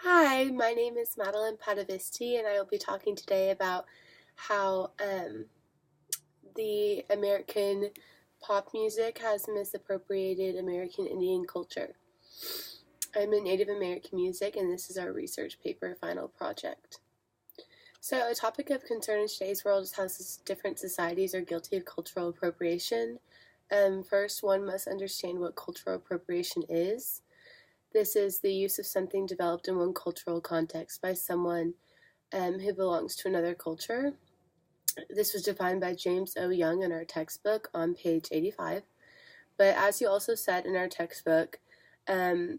Hi, my name is Madeline Padavisti, and I will be talking today about how the American pop music has misappropriated American Indian culture. I'm in Native American music, and this is our research paper final project. So, a topic of concern in today's world is how different societies are guilty of cultural appropriation. First, one must understand what cultural appropriation is. This is the use of something developed in one cultural context by someone who belongs to another culture. This was defined by James O. Young in our textbook on page 85. But as you also said in our textbook, um,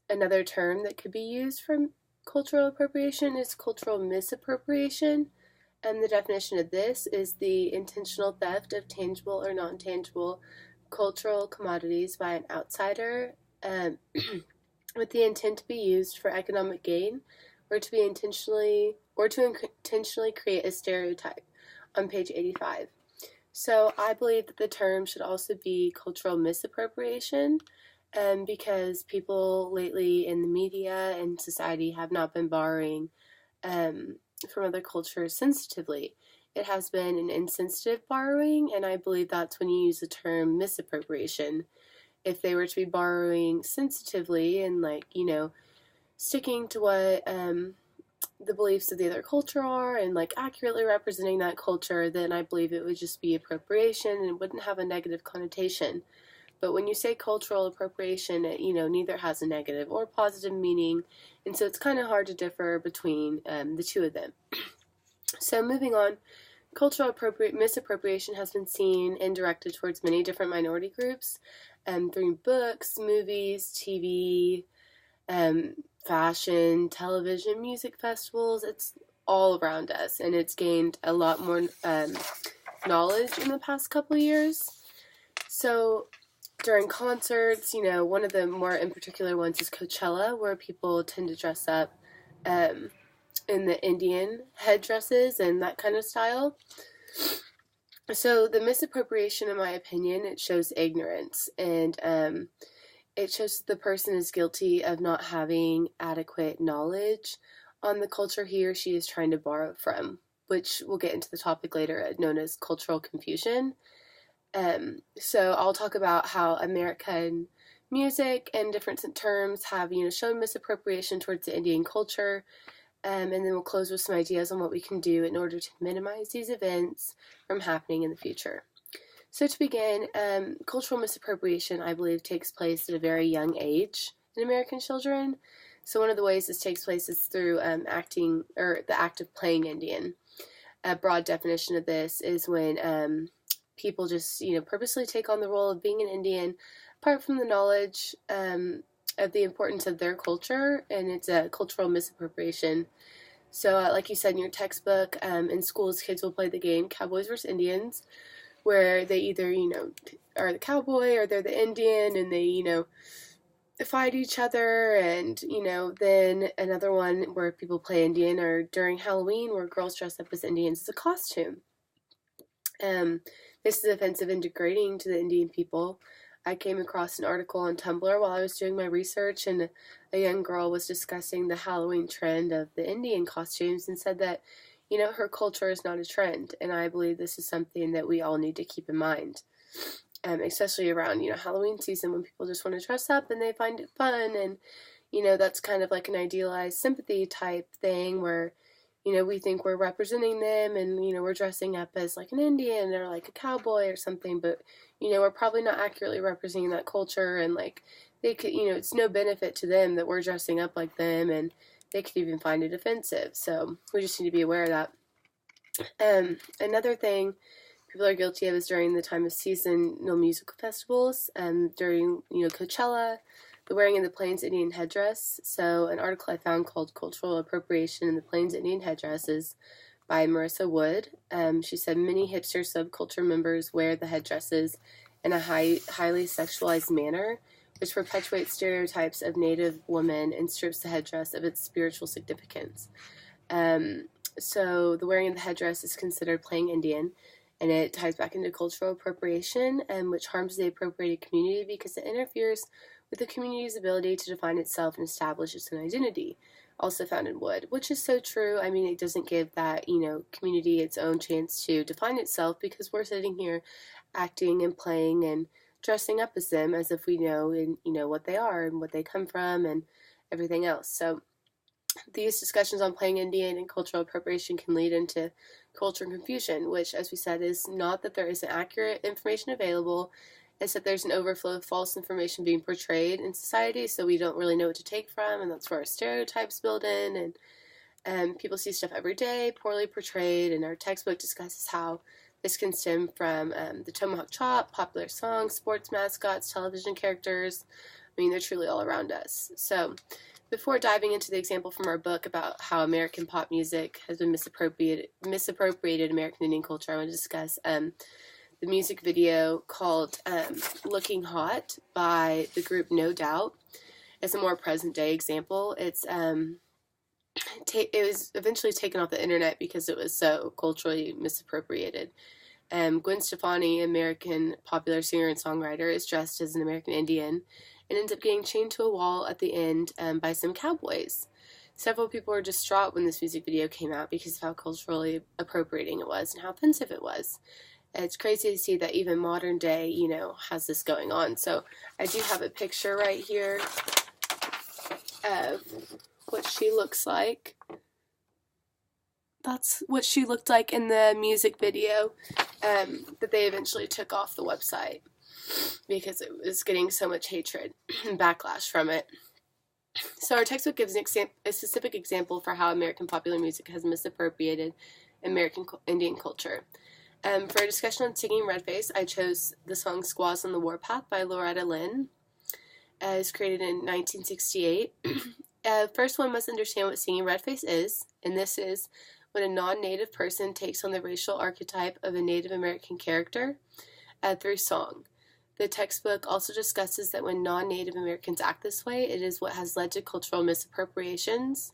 another term that could be used for cultural appropriation is cultural misappropriation. And the definition of this is the intentional theft of tangible or non tangible cultural commodities by an outsider with the intent to be used for economic gain or to intentionally create a stereotype on page 85. So I believe that the term should also be cultural misappropriation, because people lately in the media and society have not been borrowing from other cultures sensitively. It has been an insensitive borrowing, and I believe that's when you use the term misappropriation. If they were to be borrowing sensitively and, sticking to what the beliefs of the other culture are and, accurately representing that culture, then I believe it would just be appropriation and it wouldn't have a negative connotation. But when you say cultural appropriation, it, neither has a negative or positive meaning, and so it's kind of hard to differ between the two of them. So moving on, cultural misappropriation has been seen and directed towards many different minority groups through books, movies, TV, fashion, television, music festivals. It's all around us, and it's gained a lot more knowledge in the past couple of years. So during concerts, one of the more in particular ones is Coachella, where people tend to dress up in the Indian headdresses and that kind of style. So the misappropriation, in my opinion, it shows ignorance, and it shows that the person is guilty of not having adequate knowledge on the culture he or she is trying to borrow from, which we'll get into the topic later, known as cultural confusion. So I'll talk about how American music and different terms have, shown misappropriation towards the Indian culture, and then we'll close with some ideas on what we can do in order to minimize these events from happening in the future. So to begin, cultural misappropriation, I believe, takes place at a very young age in American children. So one of the ways this takes place is through acting, or the act of playing Indian. A broad definition of this is when people just, purposely take on the role of being an Indian, apart from the knowledge of the importance of their culture, and it's a cultural misappropriation. So, like you said in your textbook, in schools, kids will play the game Cowboys versus Indians, where they either, are the cowboy or they're the Indian, and they, fight each other. And, then another one where people play Indian, or during Halloween, where girls dress up as Indians as a costume. This is offensive and degrading to the Indian people. I came across an article on Tumblr while I was doing my research, and a young girl was discussing the Halloween trend of the Indian costumes and said that, her culture is not a trend, and I believe this is something that we all need to keep in mind, especially around, Halloween season, when people just want to dress up and they find it fun, and, that's kind of like an idealized sympathy type thing where, we think we're representing them, and, we're dressing up as like an Indian or like a cowboy or something, but, we're probably not accurately representing that culture, and they could, it's no benefit to them that we're dressing up like them, and they could even find it offensive. So we just need to be aware of that. Another thing people are guilty of is during the time of seasonal musical festivals, during, Coachella, the wearing of the Plains Indian headdress. So an article I found called Cultural Appropriation in the Plains Indian Headdress is by Marissa Wood. She said many hipster subculture members wear the headdresses in a highly sexualized manner, which perpetuates stereotypes of Native women and strips the headdress of its spiritual significance. So the wearing of the headdress is considered playing Indian, and it ties back into cultural appropriation, which harms the appropriated community because it interferes with the community's ability to define itself and establish its own identity, also found in Wood, which is so true. I mean, it doesn't give that, community its own chance to define itself because we're sitting here acting and playing and dressing up as them as if we know and what they are and what they come from and everything else. So these discussions on playing Indian and cultural appropriation can lead into cultural confusion, which, as we said, is not that there isn't accurate information available, it's that there's an overflow of false information being portrayed in society, so we don't really know what to take from, and that's where our stereotypes build in, and people see stuff every day, poorly portrayed, and our textbook discusses how this can stem from the Tomahawk Chop, popular songs, sports mascots, television characters. I mean, they're truly all around us. So before diving into the example from our book about how American pop music has been misappropriated American Indian culture, I want to discuss the music video called Looking Hot by the group No Doubt. It's a more present day example. It was eventually taken off the internet because it was so culturally misappropriated. Gwen Stefani, American popular singer and songwriter, is dressed as an American Indian and ends up getting chained to a wall at the end by some cowboys. Several people were distraught when this music video came out because of how culturally appropriating it was and how offensive it was. It's crazy to see that even modern day, has this going on. So I do have a picture right here of what she looks like. That's what she looked like in the music video that they eventually took off the website because it was getting so much hatred and backlash from it. So our textbook gives a specific example for how American popular music has misappropriated American Indian culture. For a discussion on Singing Redface, I chose the song Squaws on the Warpath by Loretta Lynn. It was created in 1968. First, one must understand what Singing Redface is, and this is when a non-Native person takes on the racial archetype of a Native American character through song. The textbook also discusses that when non-Native Americans act this way, it is what has led to cultural misappropriations,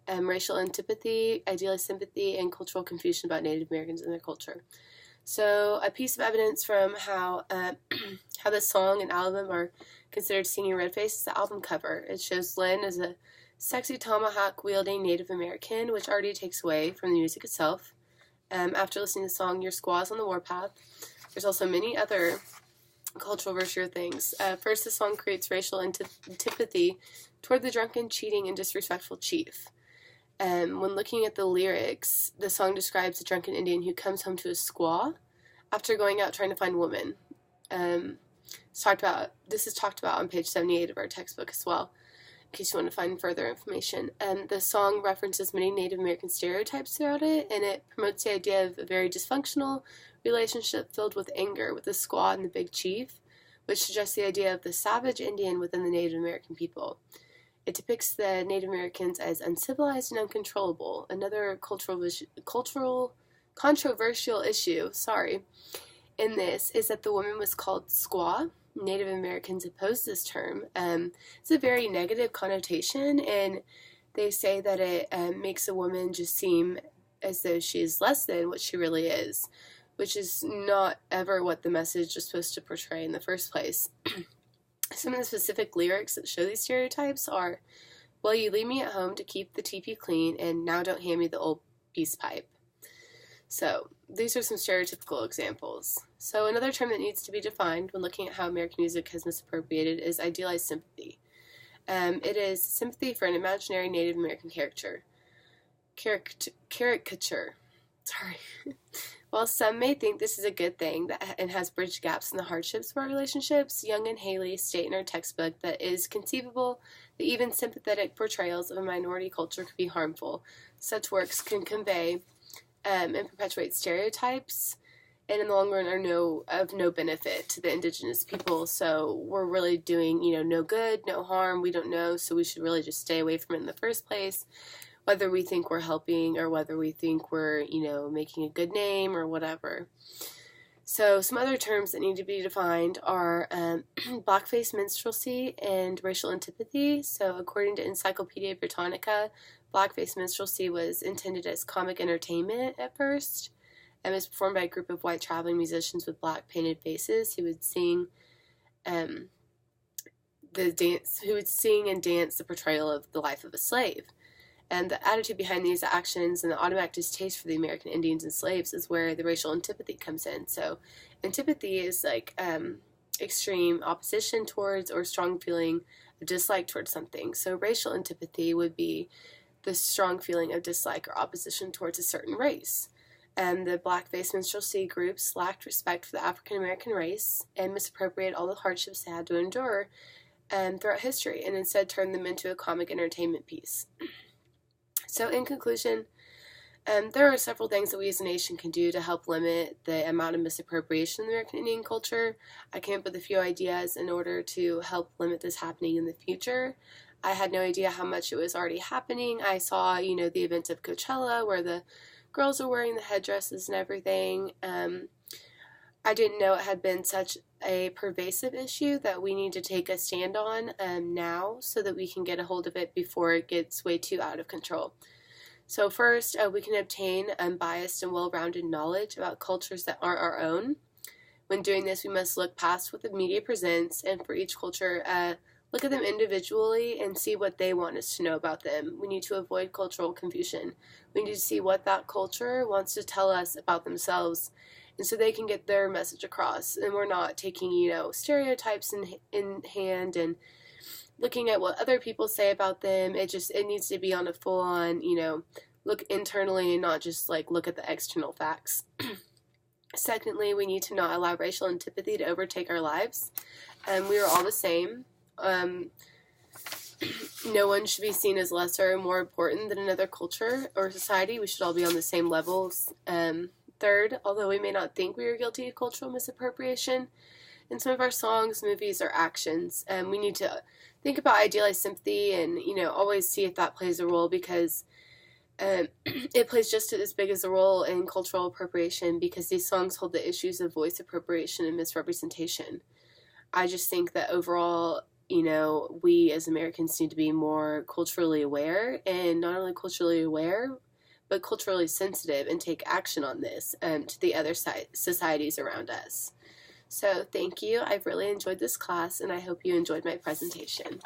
racial antipathy, idealized sympathy, and cultural confusion about Native Americans and their culture. So a piece of evidence from how this song and album are considered Singing Redface is the album cover. It shows Lynn as a sexy tomahawk-wielding Native American, which already takes away from the music itself. After listening to the song Your Squaws on the Warpath, there's also many other cultural virtue things. First, the song creates racial antipathy toward the drunken, cheating, and disrespectful chief. When looking at the lyrics, the song describes a drunken Indian who comes home to a squaw after going out trying to find women. This is talked about on page 78 of our textbook as well, in case you want to find further information. The song references many Native American stereotypes throughout it, and it promotes the idea of a very dysfunctional relationship filled with anger with the squaw and the big chief, which suggests the idea of the savage Indian within the Native American people. It depicts the Native Americans as uncivilized and uncontrollable. Another cultural controversial issue, in this is that the woman was called squaw. Native Americans oppose this term. It's a very negative connotation, and they say that it makes a woman just seem as though she is less than what she really is, which is not ever what the message is supposed to portray in the first place. Some of the specific lyrics that show these stereotypes are, "Well, you leave me at home to keep the teepee clean, and now don't hand me the old peace pipe." So these are some stereotypical examples. So another term that needs to be defined when looking at how American music has misappropriated is idealized sympathy. It is sympathy for an imaginary Native American caricature. While some may think this is a good thing and has bridged gaps in the hardships of our relationships, Young and Haley state in our textbook that it is conceivable that even sympathetic portrayals of a minority culture could be harmful. Such works can convey and perpetuate stereotypes, and in the long run are of no benefit to the indigenous people. So we're really doing, no good, no harm. We don't know, so we should really just stay away from it in the first place, whether we think we're helping or whether we think we're, making a good name or whatever. So some other terms that need to be defined are blackface minstrelsy and racial antipathy. So according to Encyclopedia Britannica, blackface minstrelsy was intended as comic entertainment at first, and was performed by a group of white traveling musicians with black painted faces who would sing who would sing and dance the portrayal of the life of a slave. And the attitude behind these actions and the automatic distaste for the American Indians and slaves is where the racial antipathy comes in. So antipathy is like extreme opposition towards or strong feeling of dislike towards something. So racial antipathy would be the strong feeling of dislike or opposition towards a certain race. And the blackface minstrelsy groups lacked respect for the African American race and misappropriated all the hardships they had to endure throughout history, and instead turned them into a comic entertainment piece. So in conclusion, there are several things that we as a nation can do to help limit the amount of misappropriation in the American Indian culture. I came up with a few ideas in order to help limit this happening in the future. I had no idea how much it was already happening. I saw, the events of Coachella where the girls were wearing the headdresses and everything. I didn't know it had been such a pervasive issue that we need to take a stand on now so that we can get a hold of it before it gets way too out of control. So first, we can obtain unbiased and well-rounded knowledge about cultures that aren't our own. When doing this, we must look past what the media presents, and for each culture, look at them individually and see what they want us to know about them. We need to avoid cultural confusion. We need to see what that culture wants to tell us about themselves, and so they can get their message across. And we're not taking, stereotypes in hand and looking at what other people say about them. It needs to be on a full-on, look internally and not just look at the external facts. Secondly, we need to not allow racial antipathy to overtake our lives. We are all the same. No one should be seen as lesser or more important than another culture or society. We should all be on the same levels. Third, although we may not think we are guilty of cultural misappropriation, in some of our songs, movies, or actions, we need to think about idealized sympathy and, always see if that plays a role, because it plays just as big as a role in cultural appropriation, because these songs hold the issues of voice appropriation and misrepresentation. I just think that overall, we as Americans need to be more culturally aware, and not only culturally aware, but culturally sensitive, and take action on this to the other societies around us. So thank you. I've really enjoyed this class, and I hope you enjoyed my presentation.